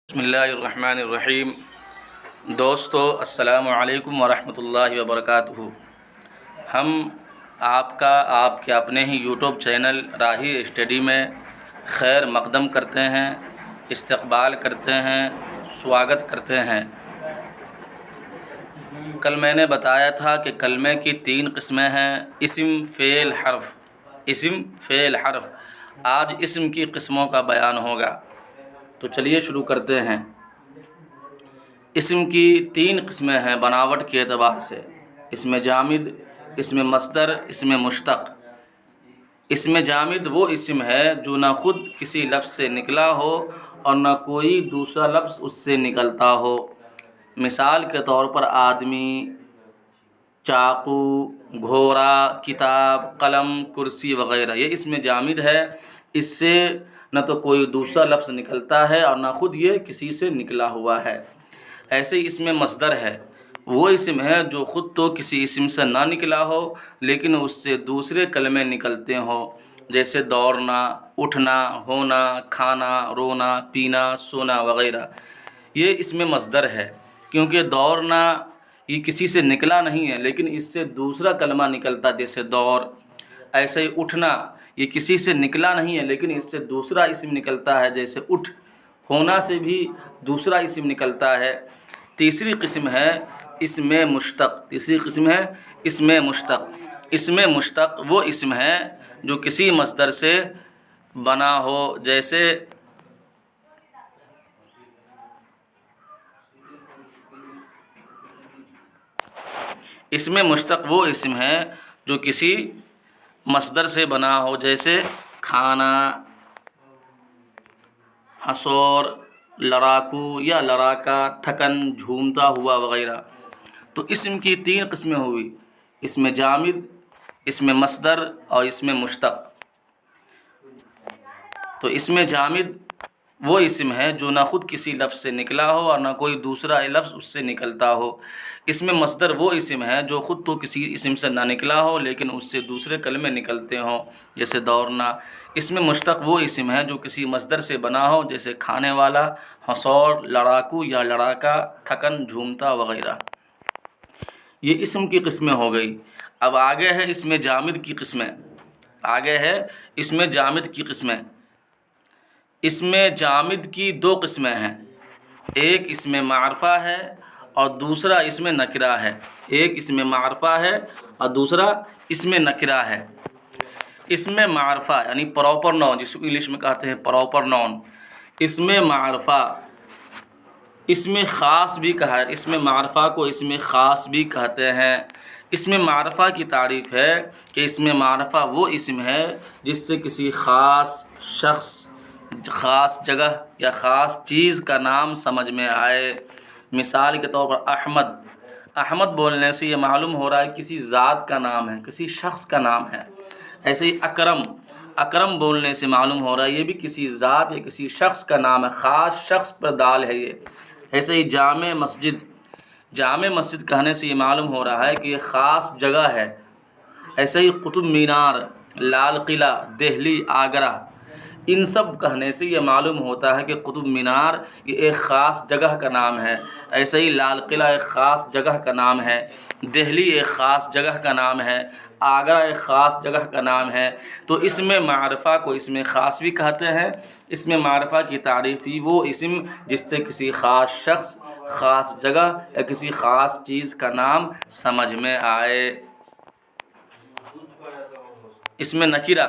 بسم اللہ الرحمن الرحیم۔ دوستو السلام علیکم ورحمۃ اللہ وبرکاتہ۔ ہم آپ کے اپنے ہی یوٹیوب چینل راہی اسٹڈی میں خیر مقدم کرتے ہیں، استقبال کرتے ہیں، سواگت کرتے ہیں۔ کل میں نے بتایا تھا کہ کلمے کی 3 قسمیں ہیں: اسم، فعل، حرف۔ اسم، فعل، حرف۔ آج اسم کی قسموں کا بیان ہوگا، تو چلیے شروع کرتے ہیں۔ اسم کی 3 قسمیں ہیں بناوٹ کے اعتبار سے: اسم جامد، اسم مصدر، اسم مشتق۔ اسم جامد وہ اسم ہے جو نہ خود کسی لفظ سے نکلا ہو اور نہ کوئی دوسرا لفظ اس سے نکلتا ہو۔ مثال کے طور پر آدمی، چاقو، گھوڑا، کتاب، قلم، کرسی وغیرہ، یہ اسم جامد ہے۔ اس سے نہ تو کوئی دوسرا لفظ نکلتا ہے اور نہ خود یہ کسی سے نکلا ہوا ہے۔ ایسے ہی اسم مصدر ہے، وہ اسم ہے جو خود تو کسی اسم سے نہ نکلا ہو لیکن اس سے دوسرے کلمے نکلتے ہوں، جیسے دوڑنا، اٹھنا، ہونا، کھانا، رونا، پینا، سونا وغیرہ۔ یہ اسم مصدر ہے کیونکہ دوڑنا یہ کسی سے نکلا نہیں ہے لیکن اس سے دوسرا کلمہ نکلتا، جیسے دور۔ ایسے ہی اٹھنا یہ کسی سے نکلا نہیں ہے لیکن اس سے دوسرا اسم نکلتا ہے، جیسے اٹھ۔ ہونا سے بھی دوسرا اسم نکلتا ہے۔ تیسری قسم ہے اسم مشتق۔ تیسری قسم ہے اسم مشتق۔ اسم مشتق وہ اسم ہے جو کسی مصدر سے بنا ہو، جیسے اسم مشتق وہ اسم ہے جو کسی مصدر سے بنا ہو، جیسے کھانا، حصور، لڑاکو یا لڑاکا، تھکن، جھومتا ہوا وغیرہ۔ تو اسم کی 3 قسمیں ہوئی: اسم جامد، اسم مصدر اور اسم مشتق۔ تو اسم جامد وہ اسم ہے جو نہ خود کسی لفظ سے نکلا ہو اور نہ کوئی دوسرا لفظ اس سے نکلتا ہو۔ اسم مصدر وہ اسم ہے جو خود تو کسی اسم سے نہ نکلا ہو لیکن اس سے دوسرے کلمے نکلتے ہوں، جیسے دوڑنا۔ اسم مشتق وہ اسم ہے جو کسی مصدر سے بنا ہو، جیسے کھانے والا، حصور، لڑاکو یا لڑاکا، تھکن، جھومتا وغیرہ۔ یہ اسم کی قسمیں ہو گئی۔ اب آگے ہے اسم جامد کی قسمیں۔ آگے ہے اسم جامد کی قسمیں۔ اسم جامد کی 2 قسمیں ہیں: ایک اسم معرفہ ہے اور دوسرا اسم نکرہ ہے۔ ایک اسم معرفہ ہے اور دوسرا اسم نکرہ ہے۔ اسم معرفہ یعنی پراپر ناؤن، جس کو انگلش میں کہتے ہیں پراپر ناؤن۔ اسم معرفہ، اسم خاص بھی کہا ہے، اسم معرفہ کو اسم خاص بھی کہتے ہیں۔ اسم معرفہ کی تعریف ہے کہ اسم معرفہ وہ اسم ہے جس سے کسی خاص شخص، خاص جگہ یا خاص چیز کا نام سمجھ میں آئے۔ مثال کے طور پر احمد۔ احمد بولنے سے یہ معلوم ہو رہا ہے کسی ذات کا نام ہے، کسی شخص کا نام ہے۔ ایسے ہی اکرم۔ اکرم بولنے سے معلوم ہو رہا ہے یہ بھی کسی ذات یا کسی شخص کا نام ہے، خاص شخص پر دال ہے یہ۔ ایسے ہی جامع مسجد۔ جامع مسجد کہنے سے یہ معلوم ہو رہا ہے کہ یہ خاص جگہ ہے۔ ایسے ہی قطب مینار، لال قلعہ، دہلی، آگرہ۔ ان سب کہنے سے یہ معلوم ہوتا ہے کہ قطب مینار یہ ایک خاص جگہ کا نام ہے۔ ایسے ہی لال قلعہ ایک خاص جگہ کا نام ہے، دہلی ایک خاص جگہ کا نام ہے، آگرہ ایک خاص جگہ کا نام ہے۔ تو اسم معرفہ کو اسم خاص بھی کہتے ہیں۔ اسم معرفہ کی تعریف ہی وہ اسم جس سے کسی خاص شخص، خاص جگہ یا کسی خاص چیز کا نام سمجھ میں آئے۔ اسم نکرہ۔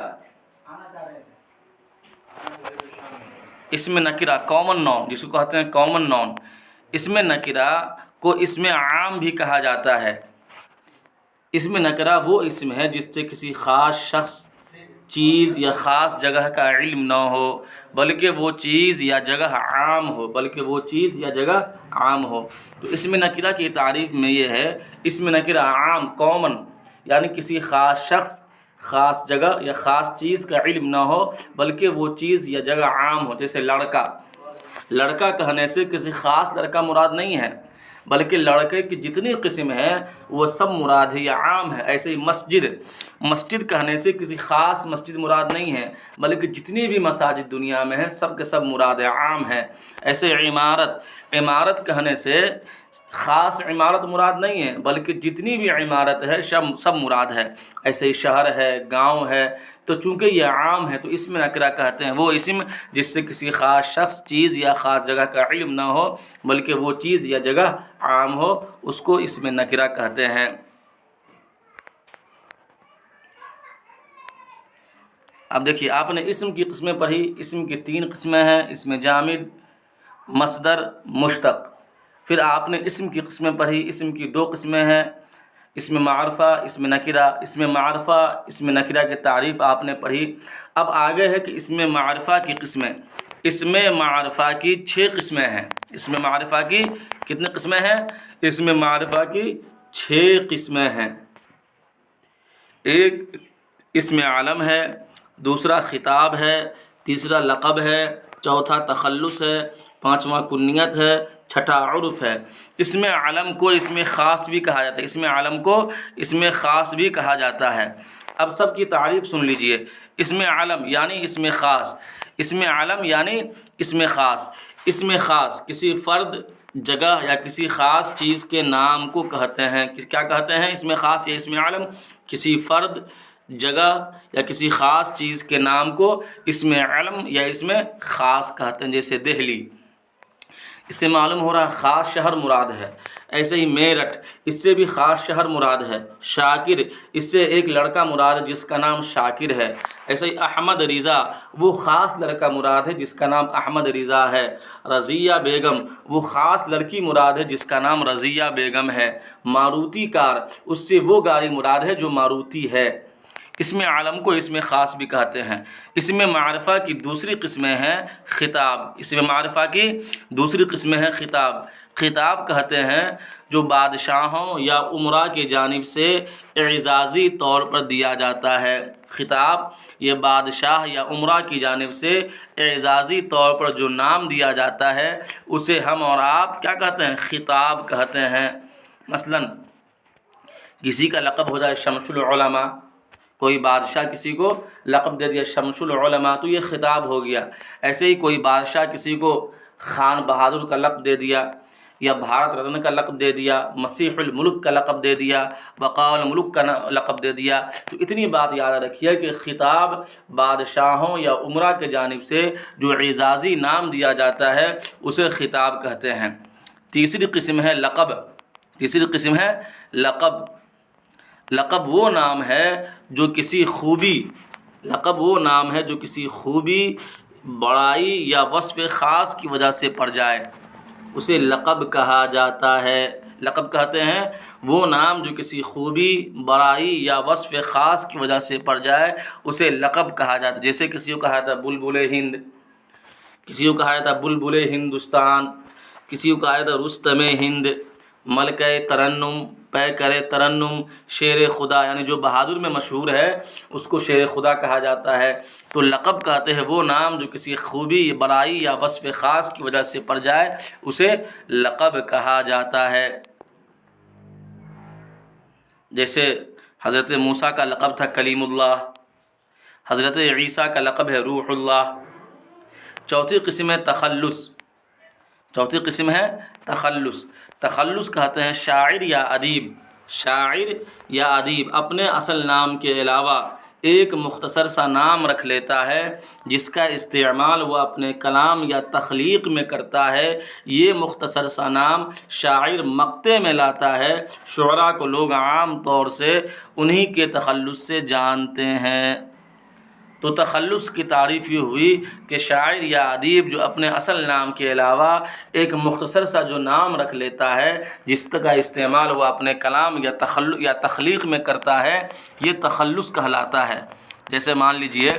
اسم نکرہ کامن ناؤن، جس کو کہتے ہیں کامن ناؤن۔ اسم نکرہ کو اسم عام بھی کہا جاتا ہے۔ اسم نکرہ وہ اسم ہے جس سے کسی خاص شخص، چیز یا خاص جگہ کا علم نہ ہو بلکہ وہ چیز یا جگہ عام ہو، بلکہ وہ چیز یا جگہ عام ہو۔ تو اسم نکرہ کی تعریف میں یہ ہے: اسم نکرہ عام، کامن، یعنی کسی خاص شخص، خاص جگہ یا خاص چیز کا علم نہ ہو بلکہ وہ چیز یا جگہ عام ہو، جیسے لڑکا۔ لڑکا کہنے سے کسی خاص لڑکا مراد نہیں ہے بلکہ لڑکے کی جتنی قسم ہیں وہ سب مراد ہے، یہ عام ہے۔ ایسے ہی مسجد کہنے سے کسی خاص مسجد مراد نہیں ہے، بلکہ جتنی بھی مساجد دنیا میں ہیں سب کے سب مراد ہے، عام ہے۔ ایسے عمارت کہنے سے خاص عمارت مراد نہیں ہے، بلکہ جتنی بھی عمارت ہے سب مراد ہے۔ ایسے ہی شہر ہے، گاؤں ہے، تو چونکہ یہ عام ہے تو اسم نکرہ کہتے ہیں وہ اسم جس سے کسی خاص شخص، چیز یا خاص جگہ کا علم نہ ہو، بلکہ وہ چیز یا جگہ عام ہو، اس کو اسم نکرہ کہتے ہیں۔ اب دیکھیے آپ نے اسم کی قسمیں پڑھی، اسم کی 3 قسمیں ہیں، اسم جامد، مصدر، مشتق۔ پھر آپ نے اسم کی قسمیں پڑھی، اسم کی 2 قسمیں ہیں، اسم معرفہ، اسم نکرہ۔ اسم معرفہ، اسم نکرہ کی تعریف آپ نے پڑھی۔ اب آگے ہے کہ اسم معرفہ کی قسمیں۔ اسم معرفہ کی 6 قسمیں ہیں۔ اسم معرفہ کی کتنی قسمیں ہیں؟ اسم معرفہ کی 6 قسمیں ہیں۔ ایک اسم علم ہے، دوسرا خطاب ہے، تیسرا لقب ہے، چوتھا تخلص ہے، پانچواں کنیت ہے، چھٹا عرف ہے۔ اسم علم کو اسم خاص بھی کہا جاتا ہے، اسم علم کو اسم خاص بھی کہا جاتا ہے۔ اب سب کی تعریف سن لیجئے۔ اسم علم یعنی اسم خاص، اسم علم یعنی اسم خاص۔ اسم خاص کسی فرد، جگہ یا کسی خاص چیز کے نام کو کہتے ہیں۔ کیا کہتے ہیں؟ اسم خاص یا اسم علم کسی فرد، جگہ یا کسی خاص چیز کے نام کو اسم علم یا اسم خاص کہتے ہیں۔ جیسے دہلی، اس سے معلوم ہو رہا ہے خاص شہر مراد ہے۔ ایسے ہی میرٹھ، اس سے بھی خاص شہر مراد ہے۔ شاکر، اس سے ایک لڑکا مراد ہے جس کا نام شاکر ہے۔ ایسے ہی احمد رضا، وہ خاص لڑکا مراد ہے جس کا نام احمد رضا ہے۔ رضیہ بیگم، وہ خاص لڑکی مراد ہے جس کا نام رضیہ بیگم ہے۔ ماروتی کار، اس سے وہ گاڑی مراد ہے جو ماروتی ہے۔ اسم عالم کو اسم خاص بھی کہتے ہیں۔ اسم معرفہ کی دوسری قسمیں ہیں خطاب۔ اسم معرفہ کی دوسری قسمیں ہیں خطاب۔ خطاب کہتے ہیں جو بادشاہوں یا امراء کی جانب سے اعزازی طور پر دیا جاتا ہے۔ خطاب یہ بادشاہ یا امراء کی جانب سے اعزازی طور پر جو نام دیا جاتا ہے اسے ہم اور آپ کیا کہتے ہیں؟ خطاب کہتے ہیں۔ مثلاً کسی کا لقب ہو جائے شمس العلماء، کوئی بادشاہ کسی کو لقب دے دیا شمس العلماء تو یہ خطاب ہو گیا۔ ایسے ہی کوئی بادشاہ کسی کو خان بہادر کا لقب دے دیا، یا بھارت رتن کا لقب دے دیا، مسیح الملک کا لقب دے دیا، بقاء الملک کا لقب دے دیا، تو اتنی بات یاد رکھیے کہ خطاب بادشاہوں یا امراء کے جانب سے جو اعزازی نام دیا جاتا ہے اسے خطاب کہتے ہیں۔ تیسری قسم ہے لقب۔ تیسری قسم ہے لقب۔ لقب وہ نام ہے جو کسی خوبی، لقب وہ نام ہے جو کسی خوبی، بڑائی یا وصف خاص کی وجہ سے پڑ جائے، اسے لقب کہا جاتا ہے۔ لقب کہتے ہیں وہ نام جو کسی خوبی، بڑائی یا وصف خاص کی وجہ سے پڑ جائے اسے لقب کہا جاتا ہے۔ جیسے کسی کو کہا جاتا ہے بلبل ہند، کسی کو کہا جاتا ہے بلبل ہندوستان، کسی کو کہا جاتا ہے رستم ہند، ملکہ ترنم، پیکر ترنم، شیر خدا، یعنی جو بہادر میں مشہور ہے اس کو شیر خدا کہا جاتا ہے۔ تو لقب کہتے ہیں وہ نام جو کسی خوبی، بڑائی یا وصف خاص کی وجہ سے پڑ جائے اسے لقب کہا جاتا ہے۔ جیسے حضرت موسیٰ کا لقب تھا کلیم اللہ، حضرت عیسیٰ کا لقب ہے روح اللہ۔ چوتھی قسم ہے تخلص۔ چوتھی قسم ہے تخلص۔ تخلص کہتے ہیں شاعر یا ادیب، شاعر یا ادیب اپنے اصل نام کے علاوہ ایک مختصر سا نام رکھ لیتا ہے جس کا استعمال وہ اپنے کلام یا تخلیق میں کرتا ہے۔ یہ مختصر سا نام شاعر مقطع میں لاتا ہے۔ شعراء کو لوگ عام طور سے انہی کے تخلص سے جانتے ہیں۔ تو تخلص کی تعریف یہ ہوئی کہ شاعر یا ادیب جو اپنے اصل نام کے علاوہ ایک مختصر سا جو نام رکھ لیتا ہے جس کا استعمال وہ اپنے کلام یا تخلیق میں کرتا ہے یہ تخلص کہلاتا ہے۔ جیسے مان لیجئے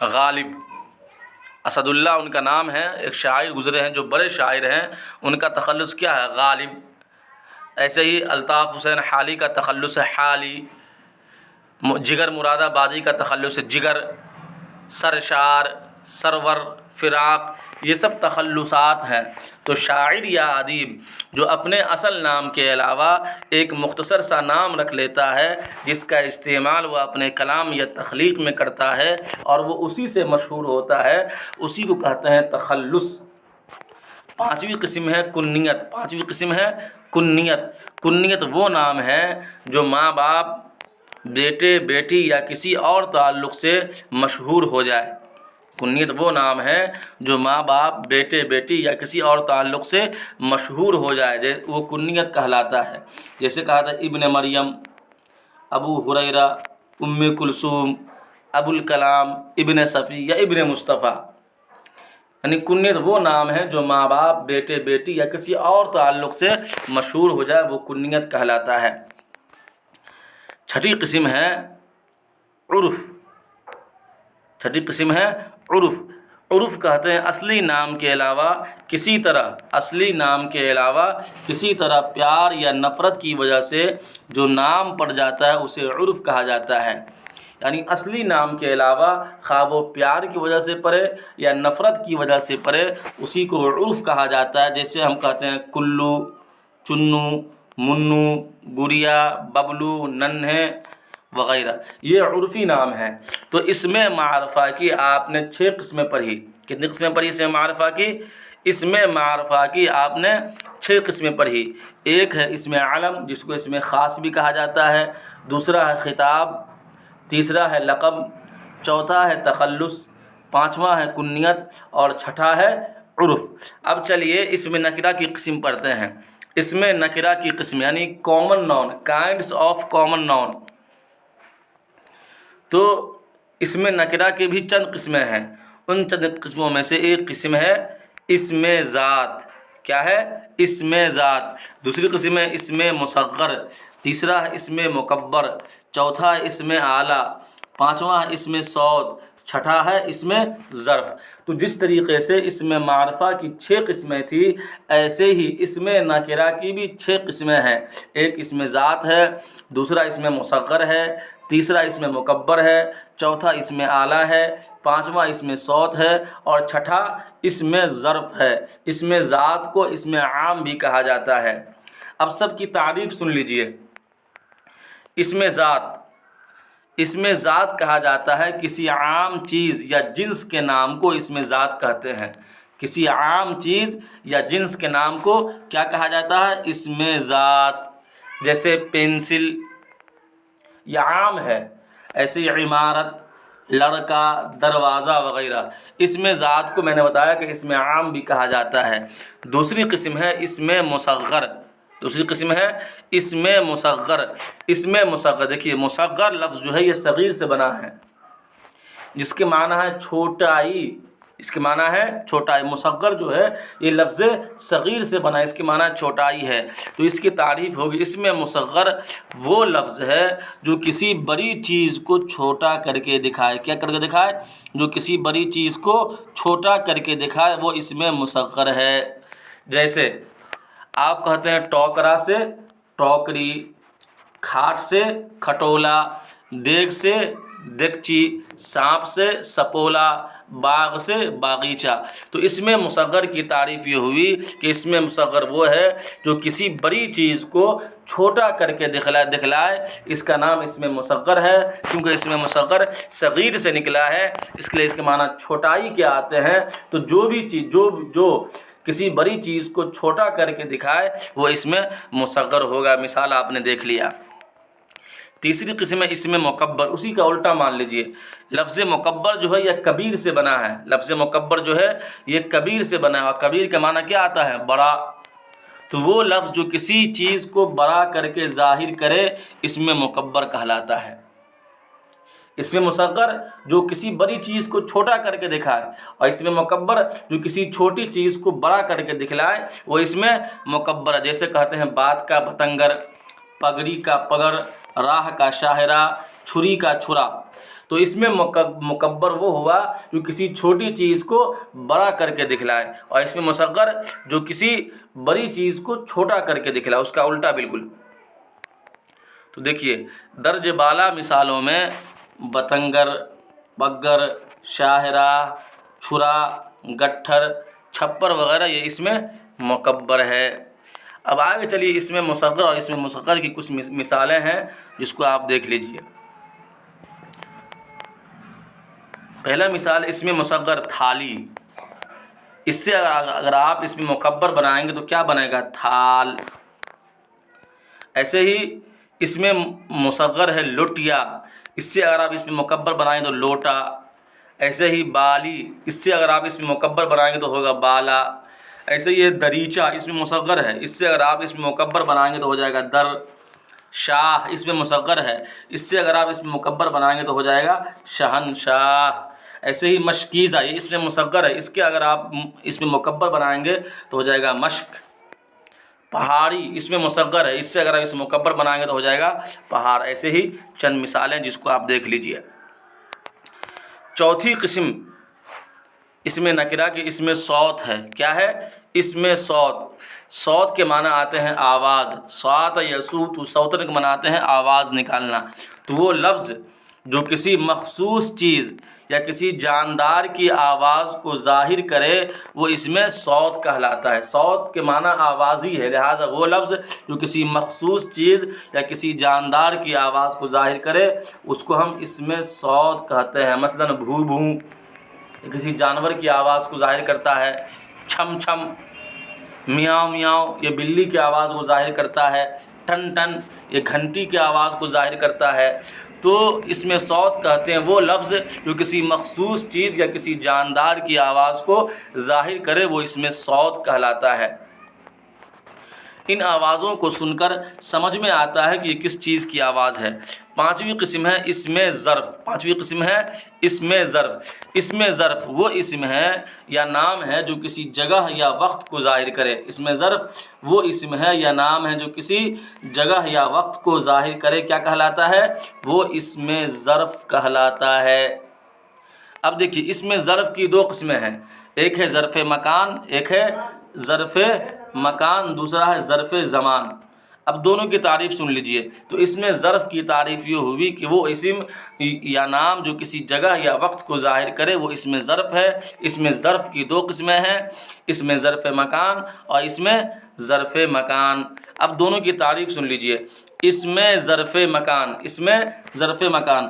غالب، اسد اللہ ان کا نام ہے، ایک شاعر گزرے ہیں جو بڑے شاعر ہیں، ان کا تخلص کیا ہے؟ غالب۔ ایسے ہی الطاف حسین حالی کا تخلص ہے حالی۔ جگر مراد آبادی کا تخلص ہے جگر۔ سرشار، سرور، فراق، یہ سب تخلصات ہیں۔ تو شاعر یا ادیب جو اپنے اصل نام کے علاوہ ایک مختصر سا نام رکھ لیتا ہے جس کا استعمال وہ اپنے کلام یا تخلیق میں کرتا ہے اور وہ اسی سے مشہور ہوتا ہے، اسی کو کہتے ہیں تخلص۔ پانچویں قسم ہے کنیت۔ پانچویں قسم ہے کنیت۔ کنیت وہ نام ہے جو ماں باپ، بیٹے بیٹی یا کسی اور تعلق سے مشہور ہو جائے۔ کنیت وہ نام ہے جو ماں باپ، بیٹے بیٹی یا کسی اور تعلق سے مشہور ہو جائے، وہ کنیت کہلاتا ہے۔ جیسے کہا تھا ابن مریم، ابو ہریرہ، ام کلثوم، ابو الکلام، ابن صفی یا ابن مصطفیٰ۔ یعنی کنیت وہ نام ہے جو ماں باپ، بیٹے بیٹی یا کسی اور تعلق سے مشہور ہو جائے، وہ کنیت کہلاتا ہے۔ چھٹی قسم ہے عرف۔ چھٹی قسم ہے عرف۔ عرف کہتے ہیں اصلی نام کے علاوہ کسی طرح پیار یا نفرت کی وجہ سے جو نام پڑ جاتا ہے اسے عرف کہا جاتا ہے۔ یعنی اصلی نام کے علاوہ خواہ وہ پیار کی وجہ سے پڑے یا نفرت کی وجہ سے پڑے، اسی کو عرف کہا جاتا ہے۔ جیسے ہم کہتے ہیں کلو، چنو، منو، گڑیا، ببلو، ننھے وغیرہ، یہ عرفی نام ہیں۔ تو اسم معرفہ کی آپ نے 6 قسمیں پڑھی۔ کتنی قسمیں پڑھی اسم معرفہ کی؟ اسم معرفہ کی آپ نے 6 قسمیں پڑھی۔ ایک ہے اسم علم جس کو اسم خاص بھی کہا جاتا ہے، دوسرا ہے خطاب، تیسرا ہے لقب، چوتھا ہے تخلص، پانچواں ہے کنیت اور چھٹا ہے عرف۔ اب چلیے اسم نکرہ کی قسم پڑھتے ہیں۔ اسم نکرہ کی قسم یعنی common noun, kinds of common noun. تو اسم نکرہ کے بھی چند قسمیں ہیں۔ ان چند قسموں میں سے ایک قسم ہے اسم ذات۔ کیا ہے؟ اسم ذات۔ دوسری قسم ہے اسم مصغر، تیسرا ہے اسم مکبر، چوتھا ہے اسم اعلیٰ، پانچواں ہے اسم صوت، چھٹا ہے اسم ظرف۔ تو جس طریقے سے اسم معرفہ کی 6 قسمیں تھی، ایسے ہی اسم نکرہ کی بھی 6 قسمیں ہیں۔ ایک اسم ذات ہے، دوسرا اسم مصغر ہے، تیسرا اسم مکبر ہے، چوتھا اسم اعلیٰ ہے، پانچواں اسم صوت ہے اور چھٹا اسم ظرف ہے۔ اسم ذات کو اسم عام بھی کہا جاتا ہے۔ اب سب کی تعریف سن لیجئے۔ اسم ذات، اسم ذات کہا جاتا ہے کسی عام چیز یا جنس کے نام کو اسم ذات کہتے ہیں۔ کسی عام چیز یا جنس کے نام کو کیا کہا جاتا ہے؟ اسم ذات۔ جیسے پینسل یہ عام ہے، ایسے ہی عمارت، لڑکا، دروازہ وغیرہ۔ اسم ذات کو میں نے بتایا کہ اسم عام بھی کہا جاتا ہے۔ دوسری قسم ہے اسم مصغر۔ دوسری قسم ہے اسم مصغر۔ اسم مصغر، دیکھیے مصغر لفظ جو ہے یہ صغیر سے بنا ہے، جس کے معنی ہے چھوٹائی۔ اس کے معنی ہے چھوٹائی۔ مصغر جو ہے یہ لفظ صغیر سے بنا ہے، اس کے معنی چھوٹائی ہے۔ تو اس کی تعریف ہوگی، اسم مصغر وہ لفظ ہے جو کسی بڑی چیز کو چھوٹا کر کے دکھائے۔ کیا کر کے دکھائے؟ جو کسی بڑی چیز کو چھوٹا کر کے دکھائے، وہ اسم مصغر ہے۔ جیسے آپ کہتے ہیں ٹوکرا سے ٹوکری، کھاٹ سے کھٹولا، دیگ سے دیگچی، سانپ سے سپولا، باغ سے باغیچہ۔ تو اسم مصغر کی تعریف یہ ہوئی کہ اسم مصغر وہ ہے جو کسی بڑی چیز کو چھوٹا کر کے دکھلائے، اس کا نام اسم مصغر ہے۔ کیونکہ اسم مصغر صغیر سے نکلا ہے، اس لیے اس کے معنی چھوٹائی کے آتے ہیں۔ تو جو بھی چیز جو کسی بڑی چیز کو چھوٹا کر کے دکھائے وہ اسم مصغر ہوگا۔ مثال آپ نے دیکھ لیا۔ تیسری قسم ہے اسم مکبر، اسی کا الٹا مان لیجئے۔ لفظ مکبر جو ہے یہ کبیر سے بنا ہے۔ لفظ مکبر جو ہے یہ کبیر سے بنا ہے، اور کبیر کا معنی کیا آتا ہے؟ بڑا۔ تو وہ لفظ جو کسی چیز کو بڑا کر کے ظاہر کرے اسم مکبر کہلاتا ہے۔ اسم مصغر جو کسی بڑی چیز کو چھوٹا کر کے دکھائے، اور اسم مکبر جو کسی چھوٹی چیز کو بڑا کر کے دکھلائے، وہ اسم مکبر ہے۔ جیسے کہتے ہیں بات کا بتنگر، پگڑی کا پگڑ، راہ کا شاہراہ، چھری کا چھرا۔ تو اسم مکبر وہ ہوا جو کسی چھوٹی چیز کو بڑا کر کے دکھلائے، اور اسم مصغر جو کسی بڑی چیز کو چھوٹا کر کے دکھلائے، اس کا الٹا بالکل۔ تو دیکھیے درج بالا مثالوں میں بتنگر، بگر، شاہراہ، چھرا، گٹھر، چھپر وغیرہ یہ اس میں مکبر ہے۔ اب آگے چلیے، اس میں مصغر اور اس میں مصغر کی کچھ مثالیں ہیں جس کو آپ دیکھ لیجئے۔ پہلا مثال اس میں مصغر تھالی، اس سے اگر آپ اس میں مکبر بنائیں گے تو کیا بنے گا؟ تھال۔ ایسے ہی اس میں مصغر ہے لٹیا، اس سے اگر آپ اس میں مکبر بنائیں تو لوٹا۔ ایسے ہی بالی، اس سے اگر آپ اس میں مکبر بنائیں گے تو ہوگا بالا۔ ایسے ہی دریچہ، اس میں مصغر ہے، اس سے اگر آپ اس میں مکبر بنائیں گے تو ہو جائے گا در۔ شاہ، اس میں مصغر ہے، اس سے اگر آپ اس میں مکبر بنائیں گے تو ہو جائے گا شہنشاہ۔ ایسے ہی مشکیزہ، یہ اس میں مصغر ہے، اس کے اگر آپ اس میں مکبر بنائیں گے تو ہو جائے گا مشک۔ پہاڑی، اس میں مصغر ہے، اس سے اگر آپ اس میں مکبر بنائیں گے تو ہو جائے گا پہاڑ۔ ایسے ہی چند مثالیں جس کو آپ دیکھ لیجئے۔ چوتھی قسم اس میں نکرہ کی، اس میں صوت ہے۔ کیا ہے؟ اس میں صوت۔ صوت کے معنی آتے ہیں آواز، صوت یصوت، صوتن کے معنی آتے ہیں آواز نکالنا۔ تو وہ لفظ جو کسی مخصوص چیز یا کسی جاندار کی آواز کو ظاہر کرے وہ اس میں صوت کہلاتا ہے۔ صوت کے معنی آواز ہی ہے، لہٰذا وہ لفظ جو کسی مخصوص چیز یا کسی جاندار کی آواز کو ظاہر کرے اس کو ہم اس میں صوت کہتے ہیں۔ مثلاً بھو بھو کسی جانور کی آواز کو ظاہر کرتا ہے، چھم چھم، میاؤں میاؤں یہ بلی کی آواز کو ظاہر کرتا ہے، ٹن ٹن یہ گھنٹی کی آواز کو ظاہر کرتا ہے۔ تو اس میں صوت کہتے ہیں وہ لفظ جو کسی مخصوص چیز یا کسی جاندار کی آواز کو ظاہر کرے وہ اس میں صوت کہلاتا ہے۔ ان آوازوں کو سن کر سمجھ میں آتا ہے کہ یہ کس چیز کی آواز ہے۔ پانچویں قسم ہے اس میں ظرف۔ پانچویں قسم ہے اس میں ظرف۔ اس میں ظرف وہ اسم ہے یا نام ہے جو کسی جگہ یا وقت کو ظاہر کرے۔ اس میں ظرف وہ اسم ہے یا نام ہے جو کسی جگہ یا وقت کو ظاہر کرے۔ کیا کہلاتا ہے؟ وہ اسم ظرف کہلاتا ہے۔ اب دیکھیے اس میں ظرف کی دو قسمیں ہیں، ایک ہے ظرف مکان، ایک ہے ظرف مکان، دوسرا ہے ظرف زمان۔ اب دونوں کی تعریف سن لیجئے۔ تو اس میں ظرف کی تعریف یہ ہوئی کہ وہ اسم یا نام جو کسی جگہ یا وقت کو ظاہر کرے وہ اس میں ظرف ہے۔ اس میں ظرف کی دو قسمیں ہیں، اس میں ظرف مکان اور اس میں ظرف مکان۔ اب دونوں کی تعریف سن لیجئے۔ اس میں ظرف مکان، اس میں ظرف مکان،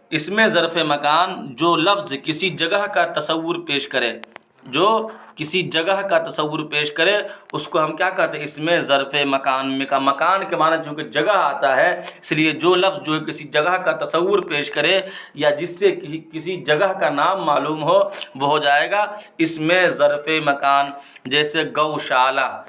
اس میں ظرف مکان جو لفظ کسی جگہ کا تصور پیش کرے، جو کسی جگہ کا تصور پیش کرے اس کو ہم کیا کہتے ہیں؟ اس میں ظرف مکان۔ مکان کے معنی چونکہ جگہ آتا ہے اس لیے جو لفظ جو کسی جگہ کا تصور پیش کرے یا جس سے کسی جگہ کا نام معلوم ہو وہ ہو جائے گا اس میں ظرف مکان۔ جیسے گوشالہ،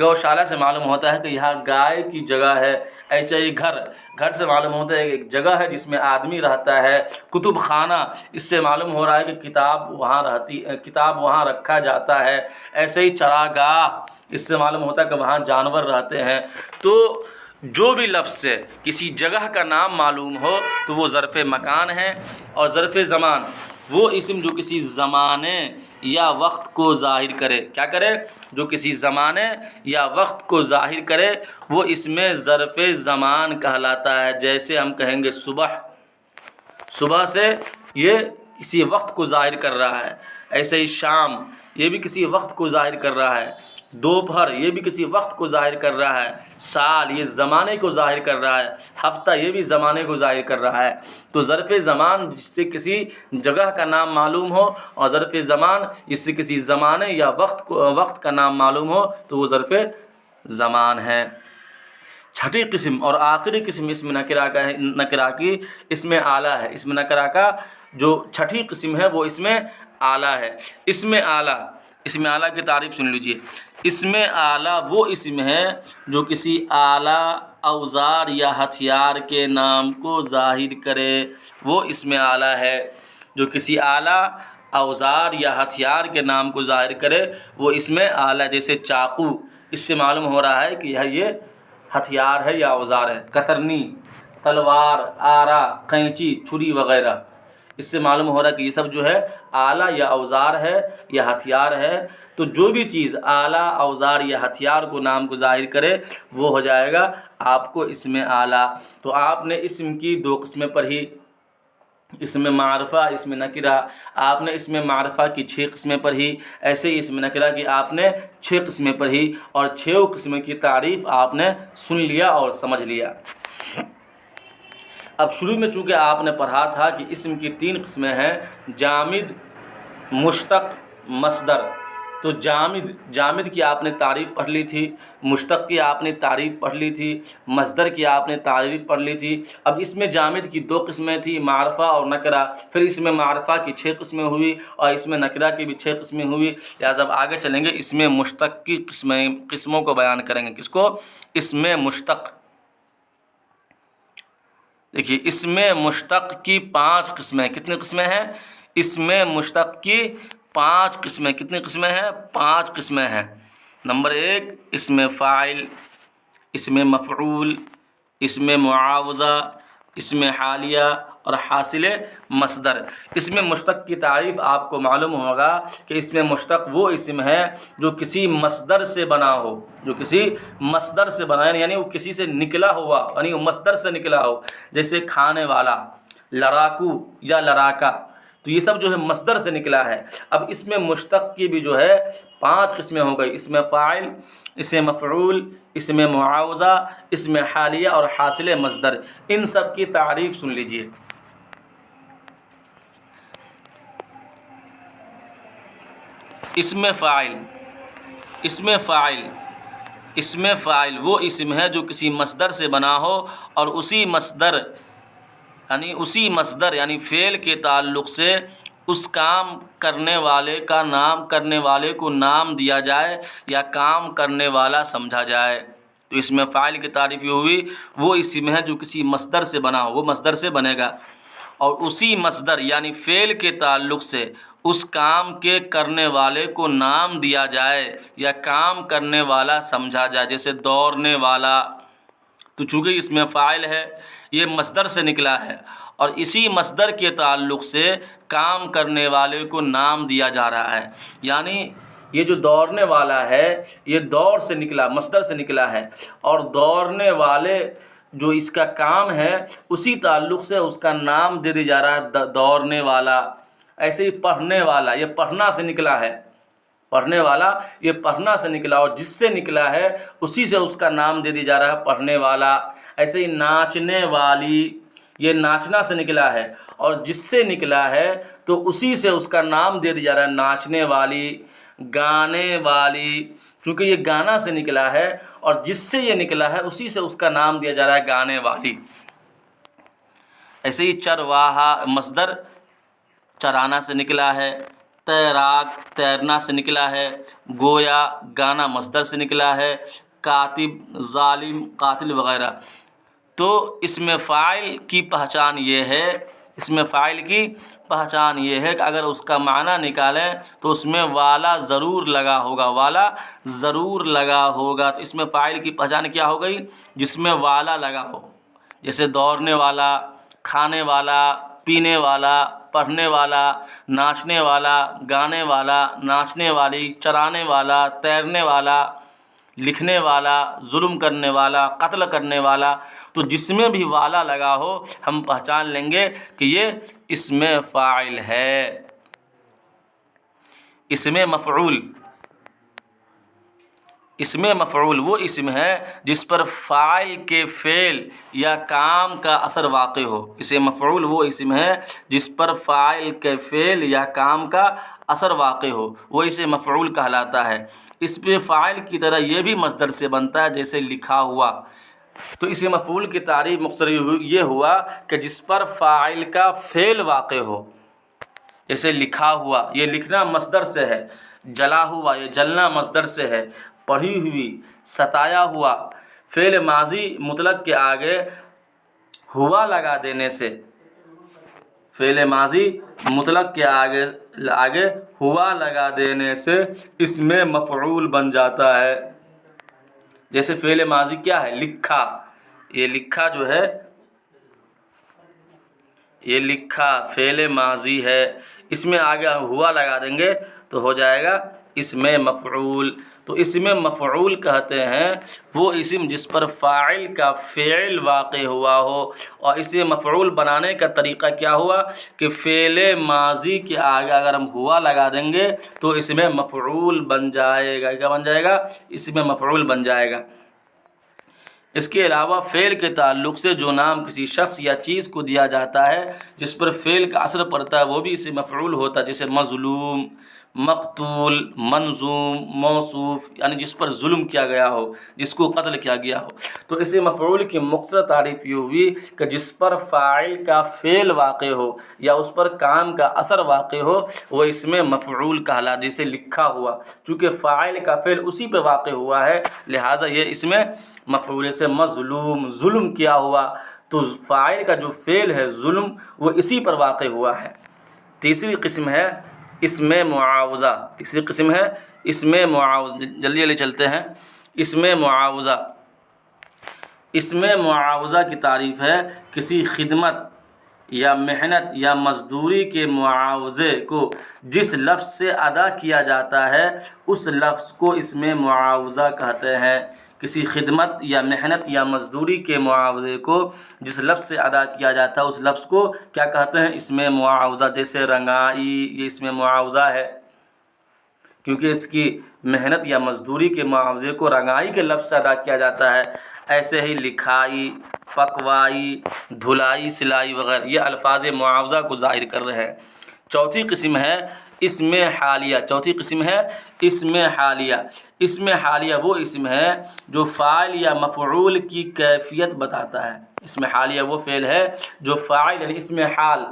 گوشالہ سے معلوم ہوتا ہے کہ یہاں گائے کی جگہ ہے۔ ایسے ہی گھر، گھر سے معلوم ہوتا ہے کہ ایک جگہ ہے جس میں آدمی رہتا ہے۔ کتب خانہ، اس سے معلوم ہو رہا ہے کہ کتاب وہاں رکھا جاتا ہے۔ ایسے ہی چراگاہ، اس سے معلوم ہوتا ہے کہ وہاں جانور رہتے ہیں۔ تو جو بھی لفظ سے کسی جگہ کا نام معلوم ہو تو وہ ظرف مکان ہے۔ اور ظرف زمان وہ اسم جو کسی زمانے یا وقت کو ظاہر کرے، کیا کرے؟ جو کسی زمانے یا وقت کو ظاہر کرے وہ اس میں ظرف زمان کہلاتا ہے۔ جیسے ہم کہیں گے صبح، صبح سے یہ کسی وقت کو ظاہر کر رہا ہے۔ ایسے ہی شام یہ بھی کسی وقت کو ظاہر کر رہا ہے۔ دوپہر یہ بھی کسی وقت کو ظاہر کر رہا ہے۔ سال یہ زمانے کو ظاہر کر رہا ہے۔ ہفتہ یہ بھی زمانے کو ظاہر کر رہا ہے۔ تو ظرف زمان جس سے کسی جگہ کا نام معلوم ہو اور ظرف زمان جس سے کسی زمانے یا وقت کا نام معلوم ہو تو وہ ظرف زمان ہے۔ چھٹی قسم اور آخری قسم اس میں نکرہ کی اس میں اعلیٰ ہے۔ اس میں نکرہ کا جو چھٹی قسم ہے وہ اس میں اعلیٰ ہے۔ اس میں اعلیٰ کی تعریف سن لیجئے۔ اس میں اعلیٰ وہ اسم ہے جو کسی اعلیٰ اوزار یا ہتھیار کے نام کو ظاہر کرے، وہ اسم اعلیٰ ہے۔ جو کسی اعلیٰ اوزار یا ہتھیار کے نام کو ظاہر کرے وہ اسم اعلیٰ۔ جیسے چاقو، اس سے معلوم ہو رہا ہے کہ یہ ہتھیار ہے یا اوزار ہے۔ کترنی، تلوار، آرا، قینچی، چھری وغیرہ، اس سے معلوم ہو رہا ہے کہ یہ سب جو ہے آلہ یا اوزار ہے یا ہتھیار ہے۔ تو جو بھی چیز آلہ، اوزار یا ہتھیار کو نام کو ظاہر کرے وہ ہو جائے گا آپ کو اسم اعلیٰ۔ تو آپ نے اسم کی دو قسمیں پڑھی، اس میں معرفہ، اس میں نکرہ، آپ نے اس میں معرفہ کی 6 قسمیں پڑھی، ایسے ہی اس میں نکرہ کی آپ نے 6 قسمیں پڑھی، اور 6 قسم کی تعریف آپ نے سن لیا اور سمجھ لیا۔ اب شروع میں چونکہ آپ نے پڑھا تھا کہ اسم کی 3 قسمیں ہیں، جامد، مشتق، مصدر۔ تو جامد کی آپ نے تعریف پڑھ لی تھی، مشتق کی آپ نے تعریف پڑھ لی تھی، مصدر کی آپ نے تعریف پڑھ لی تھی۔ اب اس میں جامد کی 2 قسمیں تھیں، معرفہ اور نکرہ، پھر اس میں معرفہ کی 6 قسمیں ہوئی اور اس میں نکرہ کی بھی 6 قسمیں ہوئی۔ لہٰذا اب آگے چلیں گے، اس میں مشتق کی قسموں کو بیان کریں گے۔ کس کو؟ اس میں مشتق۔ دیکھیے، اس میں مشتق کی 5 قسمیں، کتنی قسمیں ہیں؟ اس میں مشتق کی 5 قسمیں، کتنی قسمیں ہیں؟ 5 قسمیں ہیں۔ نمبر 1، اس میں فاعل، اس میں مفعول، اس میں معاوضہ، اس میں حالیہ اور حاصل مصدر۔ اس میں مشتق کی تعریف آپ کو معلوم ہوگا کہ اس میں مشتق وہ اسم ہے جو کسی مصدر سے بنا ہو، جو کسی مصدر سے بنا ہے، یعنی وہ کسی سے نکلا ہوا، یعنی وہ مصدر سے نکلا ہو، جیسے کھانے والا، لڑاکو یا لڑاکا، تو یہ سب جو ہے مصدر سے نکلا ہے۔ اب اس میں مشتق کی بھی جو ہے 5 قسمیں ہو گئی، اس میں فاعل، اس میں مفعول، اس میں معاوضہ، اس میں حالیہ اور حاصل مصدر۔ ان سب کی تعریف سن لیجئے۔ اس میں فاعل، اس میں فاعل، اس میں فاعل وہ اسم ہے جو کسی مصدر سے بنا ہو اور اسی مصدر یعنی فعل کے تعلق سے اس کام کرنے والے کا نام، کرنے والے کو نام دیا جائے یا کام کرنے والا سمجھا جائے۔ تو اس میں فاعل کی تعریف یہ ہوئی، وہ اسم ہے جو کسی مصدر سے بنا ہو، وہ مصدر سے بنے گا اور اسی مصدر یعنی فعل کے تعلق سے اس کام کے کرنے والے کو نام دیا جائے یا کام کرنے والا سمجھا جائے، جیسے دوڑنے والا۔ تو چونکہ اس میں فاعل ہے، یہ مصدر سے نکلا ہے اور اسی مصدر کے تعلق سے کام کرنے والے کو نام دیا جا رہا ہے، یعنی یہ جو دوڑنے والا ہے یہ دوڑ سے نکلا، مصدر سے نکلا ہے، اور دوڑنے والے جو اس کا کام ہے اسی تعلق سے اس کا نام دے دیا جا رہا ہے، دوڑنے والا۔ ایسے ہی پڑھنے والا، یہ پڑھنا سے نکلا ہے، پڑھنے والا یہ پڑھنا سے نکلا اور جس سے نکلا ہے اسی سے اس کا نام دے دیا جا رہا ہے، پڑھنے والا۔ ایسے ہی ناچنے والی، یہ ناچنا سے نکلا ہے اور جس سے نکلا ہے تو اسی سے اس کا نام دے دیا جا رہا ہے، ناچنے والی۔ گانے والی، چونکہ یہ گانا سے نکلا ہے اور جس سے یہ نکلا ہے اسی سے اس کا نام دیا جا رہا ہے، گانے والی۔ ایسے ہی چرواہا مصدر چرانا سے نکلا ہے، تیراک تیرنا سے نکلا ہے، گویا گانا مصدر سے نکلا ہے، کاتب ظالم قاتل وغیرہ۔ تو اس میں فاعل کی پہچان یہ ہے، اس میں فاعل کی پہچان یہ ہے کہ اگر اس کا معنی نکالیں تو اس میں والا ضرور لگا ہوگا، والا ضرور لگا ہوگا۔ تو اس میں فاعل کی پہچان کیا ہو گئی؟ جس میں والا لگا ہو، جیسے دوڑنے والا، کھانے والا، پینے والا، پڑھنے والا، ناچنے والا، گانے والا، ناچنے والی، چرانے والا، تیرنے والا، لکھنے والا، ظلم کرنے والا، قتل کرنے والا۔ تو جس میں بھی والا لگا ہو ہم پہچان لیں گے کہ یہ اسم فاعل ہے۔ اسم مفعول، اسم مفعول وہ اسم ہے جس پر فاعل کے فعل یا کام کا اثر واقع ہو۔ اسم مفعول وہ اسم ہے جس پر فاعل کے فعل یا کام کا اثر واقع ہو، وہ اسم مفعول کہلاتا ہے۔ اس پہ فاعل کی طرح یہ بھی مصدر سے بنتا ہے، جیسے لکھا ہوا۔ تو اسم مفعول کی تعریف مختصر یہ ہوا کہ جس پر فاعل کا فعل واقع ہو، جیسے لکھا ہوا، یہ لکھنا مصدر سے ہے، جلا ہوا، یہ جلنا مصدر سے ہے، پڑھی ہوئی، ستایا ہوا۔ فعل ماضی مطلق کے آگے ہوا لگا دینے سے، فعل ماضی مطلق کے آگے ہوا لگا دینے سے اسم مفعول بن جاتا ہے۔ جیسے فعل ماضی کیا ہے؟ لکھا، یہ لکھا جو ہے، یہ لکھا فعل ماضی ہے، اس میں آگے ہوا لگا دیں گے تو ہو جائے گا اسم مفعول۔ تو اسم مفعول کہتے ہیں وہ اسم جس پر فاعل کا فعل واقع ہوا ہو، اور اسم مفعول بنانے کا طریقہ کیا ہوا کہ فعل ماضی کے آگے اگر ہم ہوا لگا دیں گے تو اسم مفعول بن جائے گا۔ کیا بن جائے گا؟ اسم مفعول بن جائے گا۔ اس کے علاوہ فعل کے تعلق سے جو نام کسی شخص یا چیز کو دیا جاتا ہے جس پر فعل کا اثر پڑتا ہے وہ بھی اسم مفعول ہوتا ہے، جیسے مظلوم، مقتول، منظوم، موصوف، یعنی جس پر ظلم کیا گیا ہو، جس کو قتل کیا گیا ہو۔ تو اسم مفعول کی مختصر تعریف یہ ہوئی کہ جس پر فاعل کا فعل واقع ہو یا اس پر کام کا اثر واقع ہو وہ اسم مفعول کہلاتا، جیسے لکھا ہوا، چونکہ فاعل کا فعل اسی پہ واقع ہوا ہے لہٰذا یہ اسم مفعول سے مظلوم، ظلم کیا ہوا، تو فاعل کا جو فعل ہے ظلم وہ اسی پر واقع ہوا ہے۔ تیسری قسم ہے اسم معاوضہ۔ تیسری قسم ہے اسم معاوضہ، جلدی جلدی چلتے ہیں۔ اسم معاوضہ، اسم معاوضہ کی تعریف ہے کسی خدمت یا محنت یا مزدوری کے معاوضے کو جس لفظ سے ادا کیا جاتا ہے اس لفظ کو اسم معاوضہ کہتے ہیں۔ کسی خدمت یا محنت یا مزدوری کے معاوضے کو جس لفظ سے ادا کیا جاتا ہے اس لفظ کو کیا کہتے ہیں؟ اسم معاوضہ۔ جیسے رنگائی، یہ اسم معاوضہ ہے کیونکہ اس کی محنت یا مزدوری کے معاوضے کو رنگائی کے لفظ سے ادا کیا جاتا ہے۔ ایسے ہی لکھائی، پکوائی، دھلائی، سلائی وغیرہ یہ الفاظ معاوضہ کو ظاہر کر رہے ہیں۔ چوتھی قسم ہے اسم حالیہ۔ چوتھی قسم ہے اسم حالیہ۔ اسم حالیہ وہ اسم ہے جو فاعل یا مفعول کی کیفیت بتاتا ہے۔ اسم حالیہ وہ فعل ہے جو فاعل یعنی اسم حال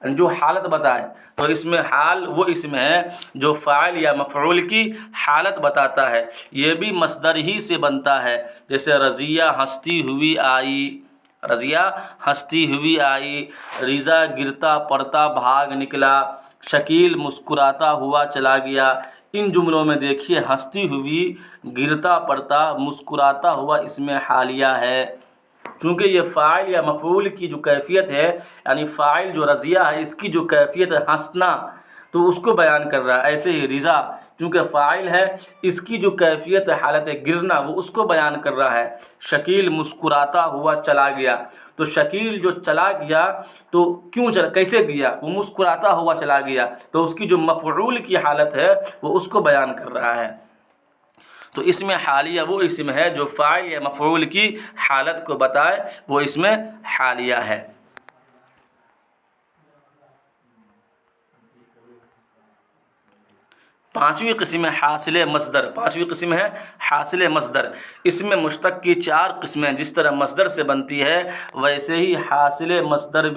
جو حالت بتائے، تو اسم حال وہ اسم ہے جو فاعل یا مفعول کی حالت بتاتا ہے۔ یہ بھی مصدر ہی سے بنتا ہے، جیسے رضیہ ہنستی ہوئی آئی، رضیہ ہنستی ہوئی آئی، ریزہ گرتا پڑتا بھاگ نکلا، شکیل مسکراتا ہوا چلا گیا۔ ان جملوں میں دیکھیے ہنستی ہوئی، گرتا پڑتا، مسکراتا ہوا اسم حالیہ ہے، چونکہ یہ فاعل یا مفعول کی جو کیفیت ہے یعنی فاعل جو رضیہ ہے اس کی جو کیفیت ہے ہنسنا تو اس کو بیان کر رہا ہے۔ ایسے ہی رضا چونکہ فاعل ہے اس کی جو کیفیت ہے حالت گرنا وہ اس کو بیان کر رہا ہے۔ شکیل مسکراتا ہوا چلا گیا، تو شکیل جو چلا گیا تو کیوں چلا، کیسے گیا؟ وہ مسکراتا ہوا چلا گیا، تو اس کی جو مفعول کی حالت ہے وہ اس کو بیان کر رہا ہے۔ تو اسم حالیہ وہ اسم ہے جو فاعل یا مفعول کی حالت کو بتائے، وہ اسم حالیہ ہے۔ پانچویں قسم ہے حاصل مصدر۔ پانچویں قسم ہے حاصل مصدر۔ اسم مشتق کی چار قسمیں جس طرح مصدر سے بنتی ہے ویسے ہی حاصل مصدر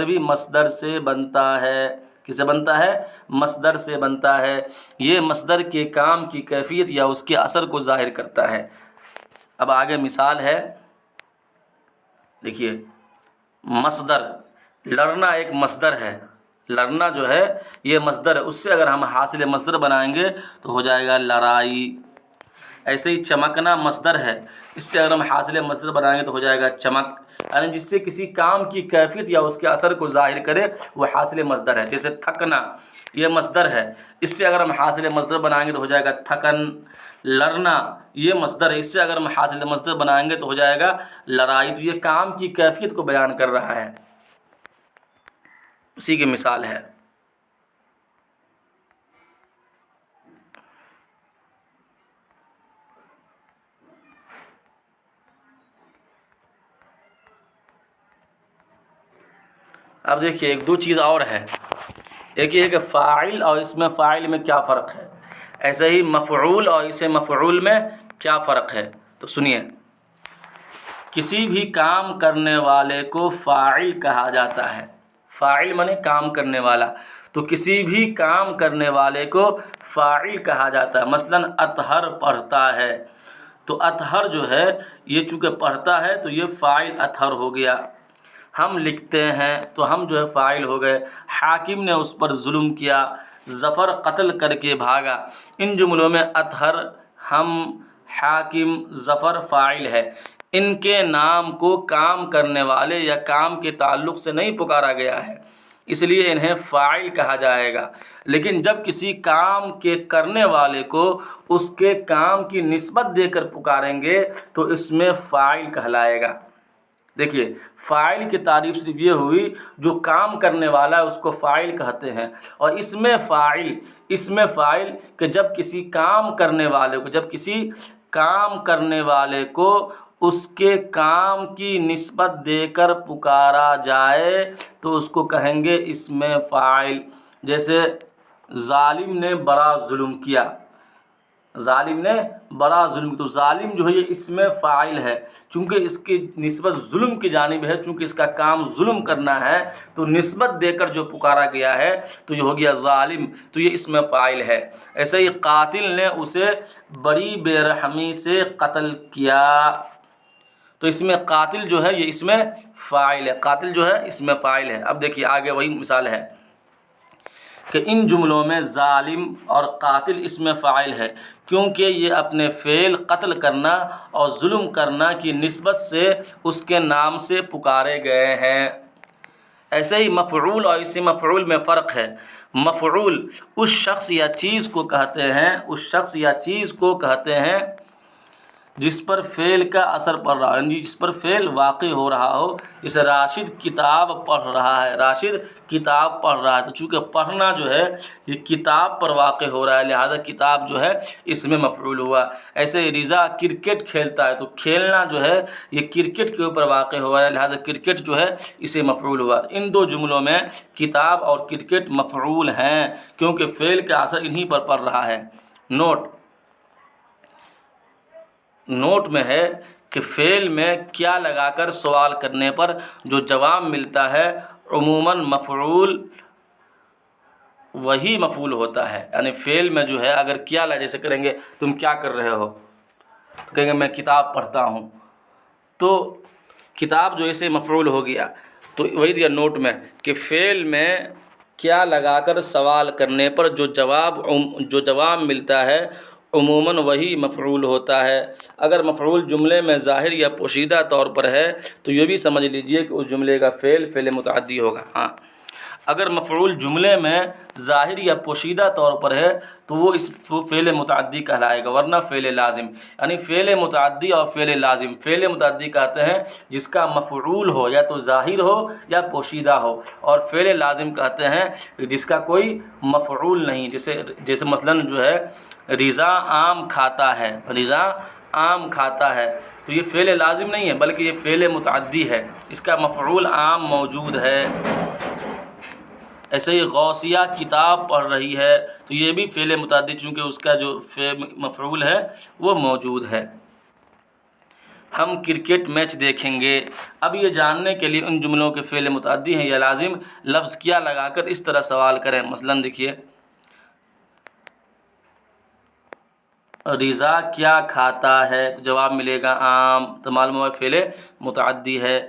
بھی مصدر سے بنتا ہے۔ کس سے بنتا ہے؟ مصدر سے بنتا ہے۔ یہ مصدر کے کام کی کیفیت یا اس کے اثر کو ظاہر کرتا ہے۔ اب آگے مثال ہے، دیکھیے مصدر، لڑنا ایک مصدر ہے، لڑنا جو ہے یہ مصدر ہے، اس سے اگر ہم حاصل مصدر بنائیں گے تو ہو جائے گا لڑائی۔ ایسے ہی چمکنا مصدر ہے، اس سے اگر ہم حاصل مصدر بنائیں گے تو ہو جائے گا چمک، یعنی جس سے کسی کام کی کیفیت یا اس کے اثر کو ظاہر کرے وہ حاصل مصدر ہے۔ جیسے تھکنا یہ مصدر ہے، اس سے اگر ہم حاصل مصدر بنائیں گے تو ہو جائے گا تھکن۔ لڑنا یہ مصدر ہے، اس سے اگر ہم حاصل مصدر بنائیں گے تو ہو جائے گا لڑائی۔ تو یہ کام کی کیفیت کو بیان کر رہا ہے، اسی کی مثال ہے۔ اب دیکھیے ایک دو چیز اور ہے، ایک یہ ہے کہ فاعل اور اسم فاعل میں کیا فرق ہے، ایسے ہی مفعول اور اسم مفعول میں کیا فرق ہے۔ تو سنیے، کسی بھی کام کرنے والے کو فاعل کہا جاتا ہے۔ فاعل مانے کام کرنے والا، تو کسی بھی کام کرنے والے کو فاعل کہا جاتا ہے۔ مثلا اطہر پڑھتا ہے، تو اطہر جو ہے یہ چونکہ پڑھتا ہے تو یہ فاعل اطہر ہو گیا۔ ہم لکھتے ہیں تو ہم جو ہے فاعل ہو گئے۔ حاکم نے اس پر ظلم کیا، ظفر قتل کر کے بھاگا۔ ان جملوں میں اطہر، ہم، حاکم، ظفر فاعل ہے۔ ان کے نام کو کام کرنے والے یا کام کے تعلق سے نہیں پکارا گیا ہے، اس لیے انہیں فاعل کہا جائے گا۔ لیکن جب کسی کام کے کرنے والے کو اس کے کام کی نسبت دے کر پکاریں گے تو اس میں فاعل کہلائے گا۔ دیکھیے، فاعل کی تعریف صرف یہ ہوئی جو کام کرنے والا ہے اس کو فاعل کہتے ہیں، اور اس میں فاعل کہ جب کسی کام کرنے والے کو اس کے کام کی نسبت دے کر پکارا جائے تو اس کو کہیں گے اسم فاعل۔ جیسے ظالم نے بڑا ظلم کیا، تو ظالم جو ہے یہ اسم فاعل ہے، چونکہ اس کی نسبت ظلم کی جانب ہے، چونکہ اس کا کام ظلم کرنا ہے تو نسبت دے کر جو پکارا گیا ہے تو یہ ہو گیا ظالم، تو یہ اسم فاعل ہے۔ ایسے ہی قاتل نے اسے بڑی بے رحمی سے قتل کیا، تو اس میں قاتل جو ہے یہ اسم فاعل ہے، اب دیکھیے آگے وہی مثال ہے کہ ان جملوں میں ظالم اور قاتل اسم فاعل ہے کیونکہ یہ اپنے فعل قتل کرنا اور ظلم کرنا کی نسبت سے اس کے نام سے پکارے گئے ہیں۔ ایسے ہی مفعول اور اسم مفعول میں فرق ہے۔ مفعول اس شخص یا چیز کو کہتے ہیں جس پر فعل کا اثر پڑ رہا ہے، جس پر فعل واقع ہو رہا ہو۔ جیسے راشد کتاب پڑھ رہا ہے، تو چونکہ پڑھنا جو ہے یہ کتاب پر واقع ہو رہا ہے، لہذا کتاب جو ہے اس میں مفعول ہوا۔ ایسے ہی رضا کرکٹ کھیلتا ہے، تو کھیلنا جو ہے یہ کرکٹ کے اوپر واقع ہوا ہے، لہذا کرکٹ جو ہے اسے مفعول ہوا۔ ان دو جملوں میں کتاب اور کرکٹ مفعول ہیں کیونکہ فعل کا اثر انہی پر پڑ رہا ہے۔ نوٹ میں ہے کہ فعل میں کیا لگا کر سوال کرنے پر جو جواب ملتا ہے عموماً مفعول وہی مفعول ہوتا ہے، یعنی فعل میں جو ہے اگر کیا لگا، جیسے کریں گے تم کیا کر رہے ہو، تو کہیں گے میں کتاب پڑھتا ہوں، تو کتاب جو اسے مفعول ہو گیا۔ تو وہی دیا نوٹ میں کہ فعل میں کیا لگا کر سوال کرنے پر جو جواب ملتا ہے عموماً وہی مفعول ہوتا ہے۔ اگر مفعول جملے میں ظاہر یا پوشیدہ طور پر ہے تو یہ بھی سمجھ لیجئے کہ اس جملے کا فعل متعدی ہوگا۔ اگر مفعول جملے میں ظاہر یا پوشیدہ طور پر ہے تو وہ اس فعل متعدی کہلائے گا، ورنہ فعل لازم، یعنی فعل متعدی اور فعل لازم۔ فعل متعدی کہتے ہیں جس کا مفعول ہو یا تو ظاہر ہو یا پوشیدہ ہو، اور فعل لازم کہتے ہیں جس کا کوئی مفعول نہیں، جیسے مثلاً جو ہے رضا آم کھاتا ہے، تو یہ فعل لازم نہیں ہے بلکہ یہ فعل متعدی ہے، اس کا مفعول عام موجود ہے۔ ایسے ہی غوثیہ کتاب پڑھ رہی ہے، تو یہ بھی فعل متعدی چونکہ اس کا جو مفعول ہے وہ موجود ہے۔ ہم کرکٹ میچ دیکھیں گے۔ اب یہ جاننے کے لیے ان جملوں کے فعل متعدی ہیں یا لازم، لفظ کیا لگا کر اس طرح سوال کریں۔ مثلاً دیکھیے رضا کیا کھاتا ہے، تو جواب ملے گا آم، تو معلوم ہوا فعل متعدی ہے۔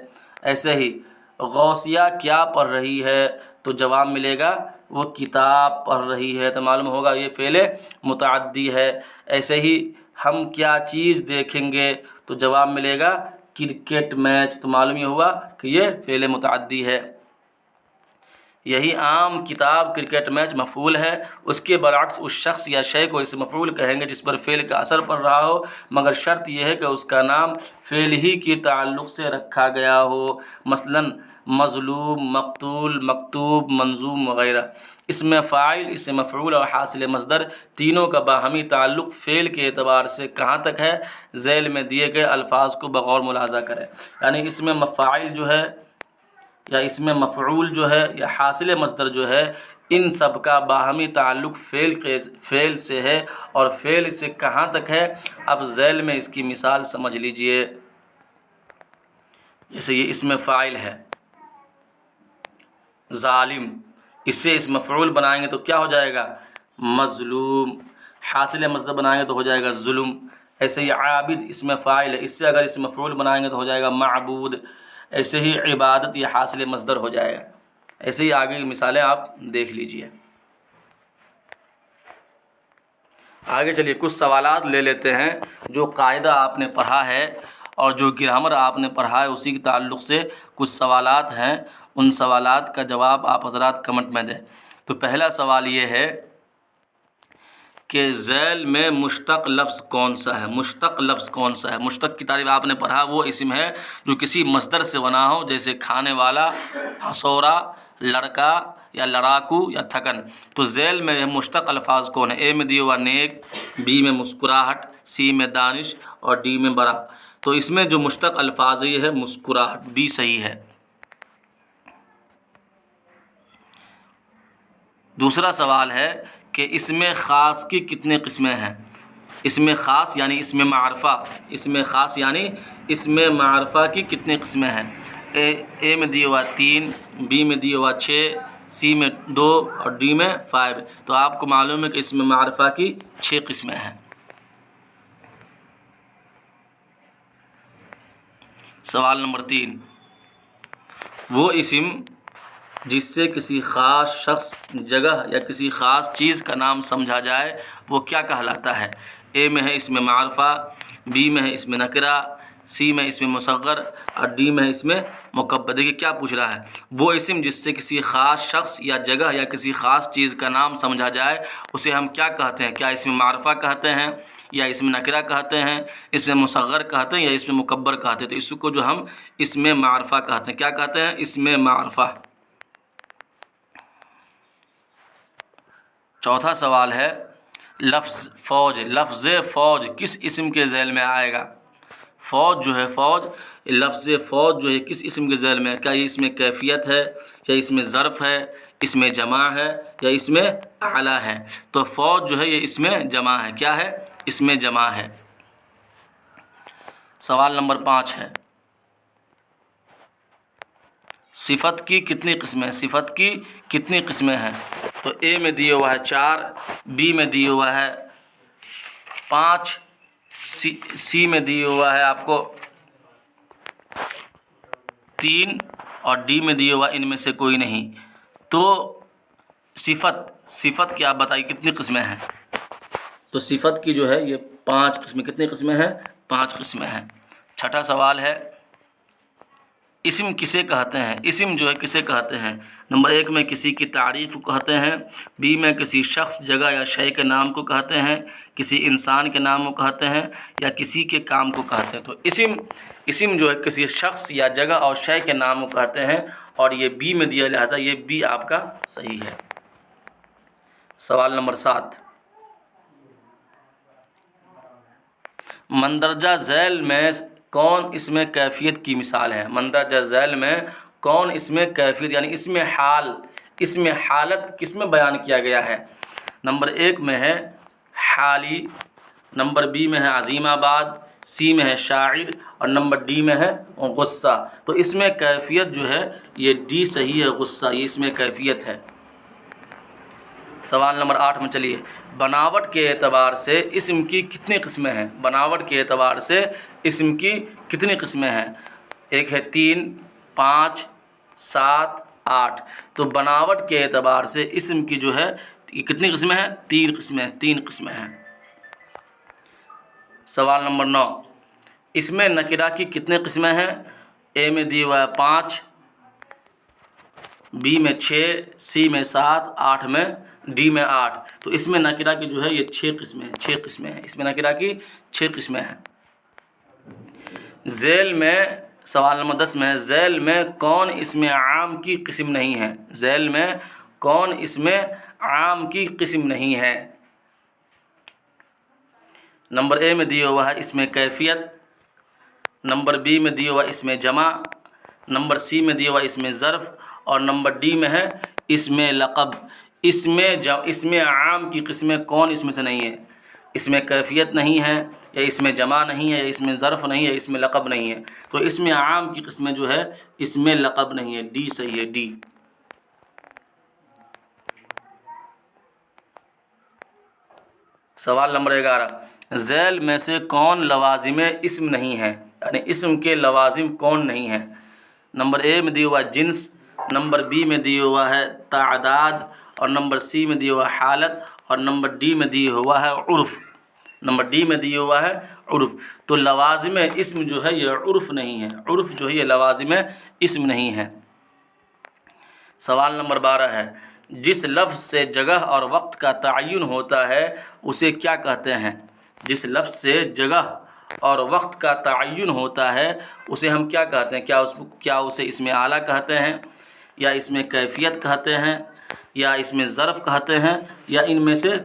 ایسے ہی غوثیہ کیا پڑھ رہی ہے، تو جواب ملے گا وہ کتاب پڑھ رہی ہے، تو معلوم ہوگا یہ فعل متعدی ہے۔ ایسے ہی ہم کیا چیز دیکھیں گے، تو جواب ملے گا کرکٹ میچ، تو معلوم یہ ہوا کہ یہ فعل متعدی ہے۔ یہی عام کتاب کرکٹ میچ مفعول ہے، اس کے برعکس اس شخص یا شے کو اسے مفعول کہیں گے جس پر فعل کا اثر پڑ رہا ہو، مگر شرط یہ ہے کہ اس کا نام فعل ہی کے تعلق سے رکھا گیا ہو، مثلاً مظلوم، مقتول، مکتوب، منظوم وغیرہ۔ اسم فاعل، اسم مفعول اور حاصل مصدر تینوں کا باہمی تعلق فعل کے اعتبار سے کہاں تک ہے، ذیل میں دیے گئے الفاظ کو بغور ملاحظہ کریں۔ یعنی اسم فاعل جو ہے یا اسم مفعول جو ہے یا حاصل مصدر جو ہے، ان سب کا باہمی تعلق فعل سے ہے، اور فعل سے کہاں تک ہے اب ذیل میں اس کی مثال سمجھ لیجئے۔ جیسے یہ اسم فاعل ہے ظالم، اس سے اس مفعول بنائیں گے تو کیا ہو جائے گا مظلوم، حاصل مصدر بنائیں گے تو ہو جائے گا ظلم۔ ایسے ہی عابد اسم فاعل ہے، اس سے اگر اس مفعول بنائیں گے تو ہو جائے گا معبود۔ ایسے ہی عبادت یہ حاصل مصدر ہو جائے گا۔ ایسے ہی آگے کی مثالیں آپ دیکھ لیجئے۔ آگے چلیے کچھ سوالات لے لیتے ہیں جو قاعدہ آپ نے پڑھا ہے اور جو گرامر آپ نے پڑھا ہے اسی کے تعلق سے کچھ سوالات ہیں، ان سوالات کا جواب آپ حضرات کمنٹ میں دیں۔ تو پہلا سوال یہ ہے کہ ذیل میں مشتق لفظ کون سا ہے؟ مشتق لفظ کون سا ہے؟ مشتق کی تعریف آپ نے پڑھا، وہ اسم ہے جو کسی مصدر سے بنا ہو، جیسے کھانے والا، ہسورا، لڑکا یا لڑاکو یا تھکن۔ تو ذیل میں مشتق الفاظ کون ہیں؟ اے میں دیے ہوا نیک، بی میں مسکراہٹ، سی میں دانش اور ڈی میں برا۔ تو اس میں جو مشتق الفاظ یہ ہے مسکراہٹ، بی صحیح ہے۔ دوسرا سوال ہے کہ اسم خاص کی کتنے قسمیں ہیں؟ اسم خاص یعنی اسم معرفہ، اسم خاص یعنی اسم معرفہ کی کتنے قسمیں ہیں؟ اے میں دیے ہوا 3، بی میں دیے ہوا 6، سی میں 2 اور ڈی میں 5۔ تو آپ کو معلوم ہے کہ اسم معرفہ کی 6 قسمیں ہیں۔ سوال نمبر 3، وہ اسم جس سے کسی خاص شخص، جگہ یا کسی خاص چیز کا نام سمجھا جائے وہ کیا کہلاتا ہے؟ اے میں ہے اسم معرفہ، بی میں ہے اسم نکرہ، سی میں اسم مصغر اور ڈی میں ہے اسم مکبر۔ دیکھیے کیا پوچھ رہا ہے، وہ اسم جس سے کسی خاص شخص یا جگہ یا کسی خاص چیز کا نام سمجھا جائے اسے ہم کیا کہتے ہیں؟ کیا اسم معرفہ کہتے ہیں یا اسم نکرہ کہتے ہیں، اسم مصغر کہتے ہیں یا اسم مکبر کہتے ہیں؟ تو اس کو جو ہم اسم معرفہ کہتے ہیں۔ کیا کہتے ہیں؟ اسم معرفہ۔ چوتھا سوال ہے لفظ فوج، لفظ فوج کس اسم کے ذیل میں آئے گا؟ فوج جو ہے، فوج، لفظ فوج جو ہے کس اسم کے ذیل میں ہے؟ کیا یہ اسم کیفیت ہے یا اسم ظرف ہے، اسم جمع ہے یا اسم اعلیٰ ہے؟ تو فوج جو ہے یہ اسم جمع ہے۔ کیا ہے؟ اسم جمع ہے۔ سوال نمبر 5 ہے صفت کی کتنی قسمیں؟ صفت کی کتنی قسمیں ہیں؟ تو اے میں دیے ہوا ہے 4، بی میں دیے ہوا ہے 5، سی میں دیے ہوا ہے آپ کو 3 اور ڈی میں دیے ہوا ان میں سے کوئی نہیں۔ تو صفت کی آپ بتائیے کتنی قسمیں ہیں؟ تو صفت کی جو ہے یہ 5 قسمیں۔ کتنی قسمیں ہیں؟ 5 قسمیں ہیں۔ چھٹا سوال ہے اسم کسے کہتے ہیں؟ اسم جو ہے کسے کہتے ہیں؟ نمبر 1 میں کسی کی تعریف کو کہتے ہیں، بی میں کسی شخص، جگہ یا شے کے نام کو کہتے ہیں، کسی انسان کے نام کو کہتے ہیں یا کسی کے کام کو کہتے ہیں۔ تو اسم جو ہے کسی شخص یا جگہ اور شے کے نام کو کہتے ہیں اور یہ بی میں دیا، لہٰذا یہ بی آپ کا صحیح ہے۔ سوال نمبر 7 مندرجہ ذیل میں کون اسم کیفیت کی مثال ہے؟ مندرجہ ذیل میں کون اسم کیفیت یعنی اسم حالت کس میں بیان کیا گیا ہے؟ نمبر 1 میں ہے حالی، نمبر بی میں ہے عظیم آباد، سی میں ہے شاعر اور نمبر ڈی میں ہے غصہ۔ تو اسم کیفیت جو ہے یہ ڈی صحیح ہے، غصہ، یہ اسم کیفیت ہے۔ سوال نمبر 8 میں چلیے، بناوٹ کے اعتبار سے اسم کی کتنی قسمیں ہیں؟ بناوٹ کے اعتبار سے اسم کی کتنی قسمیں ہیں؟ ایک ہے 3، 5، 7، 8۔ تو بناوٹ کے اعتبار سے اسم کی جو ہے کتنی قسمیں ہیں؟ 3 قسمیں، 3 قسمیں ہیں۔ سوال نمبر 9 اسم نکرہ کی کتنے قسمیں ہیں؟ اے میں دی ہوا ہے 5، بی میں 6، سی میں 7، 8 میں ڈی میں 8۔ تو اسم نکرہ کی جو ہے یہ 6 قسمیں ہیں۔ اسم نکرہ کی 6 قسمیں ہیں۔ ذیل میں سوال نمبر 10 میں ذیل میں کون اسم عام کی قسم نہیں ہے؟ ذیل میں کون اسم عام کی قسم نہیں ہے؟ نمبر اے میں دیا ہوا ہے اسم کیفیت، نمبر بی میں دیا ہوا اسم جمع، نمبر سی میں دیا ہوا اسم ظرف اور نمبر ڈی میں ہے اسم لقب۔ اسم عام کی قسمیں کون اس میں سے نہیں ہے؟ اسم کیفیت نہیں ہے یا اسم جمع نہیں ہے یا اسم ظرف نہیں ہے یا اسم لقب نہیں ہے۔ تو اسم عام کی قسمیں جو ہے اسم لقب نہیں ہے، ڈی صحیح ہے، ڈی۔ سوال نمبر 11 ذیل میں سے کون لوازم اسم نہیں ہے؟ یعنی اسم کے لوازم کون نہیں ہیں؟ نمبر اے میں دیا ہوا ہے جنس، نمبر بی میں دیا ہوا ہے تعداد اور نمبر سی میں دیا ہوا ہے حالت اور نمبر ڈی میں دیا ہوا ہے عرف۔ نمبر ڈی میں دیا ہوا ہے عرف۔ تو لوازم اسم جو ہے یہ عرف نہیں ہے، عرف جو ہے یہ لوازم اسم نہیں ہے۔ سوال نمبر 12 ہے، جس لفظ سے جگہ اور وقت کا تعین ہوتا ہے اسے کیا کہتے ہیں؟ جس لفظ سے جگہ اور وقت کا تعین ہوتا ہے اسے ہم کیا کہتے ہیں؟ کیا اسے اسم اعلیٰ کہتے ہیں، یا اس میں کیفیت کہتے ہیں، یا اس میں ظرف کہتے ہیں، یا ان میں سے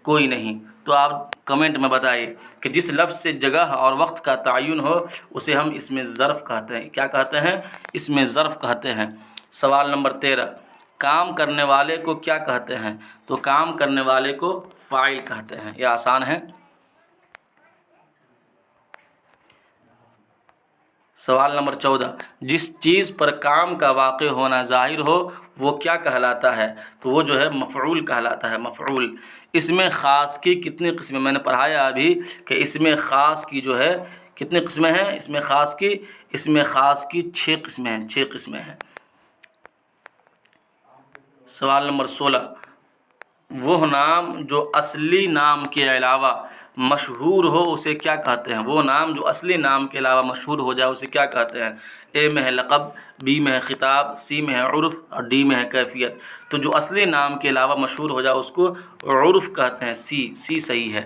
کوئی نہیں؟ تو آپ کمنٹ میں بتائیے کہ جس لفظ سے جگہ اور وقت کا تعین ہو اسے ہم اس میں ظرف کہتے ہیں۔ کیا کہتے ہیں؟ اس میں ظرف کہتے ہیں۔ سوال نمبر 13، کام کرنے والے کو کیا کہتے ہیں؟ تو کام کرنے والے کو فاعل کہتے ہیں۔ یہ آسان ہے۔ سوال نمبر 14، جس چیز پر کام کا واقع ہونا ظاہر ہو وہ کیا کہلاتا ہے؟ تو وہ جو ہے مفعول کہلاتا ہے، مفعول۔ اس میں خاص کی کتنی قسمیں؟ میں نے پڑھایا ابھی کہ اس میں خاص کی جو ہے کتنی قسمیں ہیں؟ اس میں خاص کی 6 قسمیں ہیں۔ سوال نمبر 16، وہ نام جو اصلی نام کے علاوہ مشہور ہو اسے کیا کہتے ہیں؟ وہ نام جو اصلی نام کے علاوہ مشہور ہو جائے اسے کیا کہتے ہیں؟ اے میں ہے لقب، بی میں ہے خطاب، سی میں ہے عرف اور ڈی میں ہے کیفیت۔ تو جو اصلی نام کے علاوہ مشہور ہو جائے اس کو عرف کہتے ہیں۔ سی صحیح ہے۔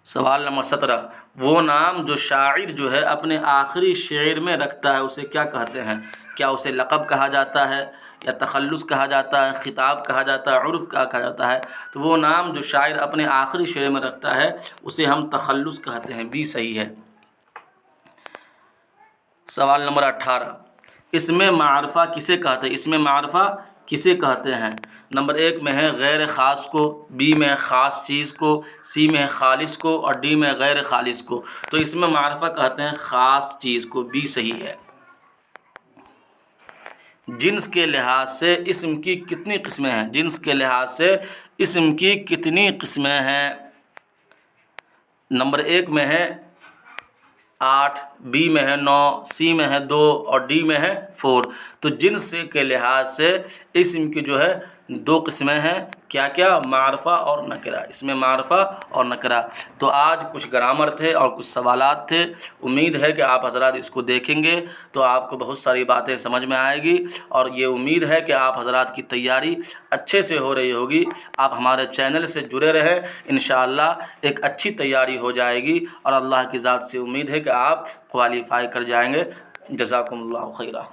سوال نمبر 17، وہ نام جو شاعر جو ہے اپنے آخری شعر میں رکھتا ہے اسے کیا کہتے ہیں؟ کیا اسے لقب کہا جاتا ہے، یا تخلص کہا جاتا ہے، خطاب کہا جاتا ہے، عرف کہا جاتا ہے؟ تو وہ نام جو شاعر اپنے آخری شعر میں رکھتا ہے اسے ہم تخلص کہتے ہیں۔ بی صحیح ہے۔ سوال نمبر 18، اسم معرفہ کسے کہتے ہیں؟ اسم معرفہ کسے کہتے ہیں؟ نمبر 1 میں ہے غیر خاص کو، بی میں خاص چیز کو، سی میں خالص کو اور ڈی میں غیر خالص کو۔ تو اسم معرفہ کہتے ہیں خاص چیز کو۔ بی صحیح ہے۔ جنس کے لحاظ سے اسم کی کتنی قسمیں ہیں؟ جنس کے لحاظ سے اسم کی کتنی قسمیں ہیں؟ نمبر 1 میں ہے 8، بی میں ہے 9، سی میں ہے 2 اور ڈی میں ہے 4۔ تو جنس کے لحاظ سے اسم کی جو ہے 2 قسمیں ہیں۔ کیا کیا؟ معرفہ اور نکرہ۔ اس میں معرفہ اور نکرہ۔ تو آج کچھ گرامر تھے اور کچھ سوالات تھے۔ امید ہے کہ آپ حضرات اس کو دیکھیں گے تو آپ کو بہت ساری باتیں سمجھ میں آئے گی، اور یہ امید ہے کہ آپ حضرات کی تیاری اچھے سے ہو رہی ہوگی۔ آپ ہمارے چینل سے جڑے رہیں، انشاءاللہ ایک اچھی تیاری ہو جائے گی، اور اللہ کی ذات سے امید ہے کہ آپ کوالیفائی کر جائیں گے۔ جزاکم اللہ خیرہ۔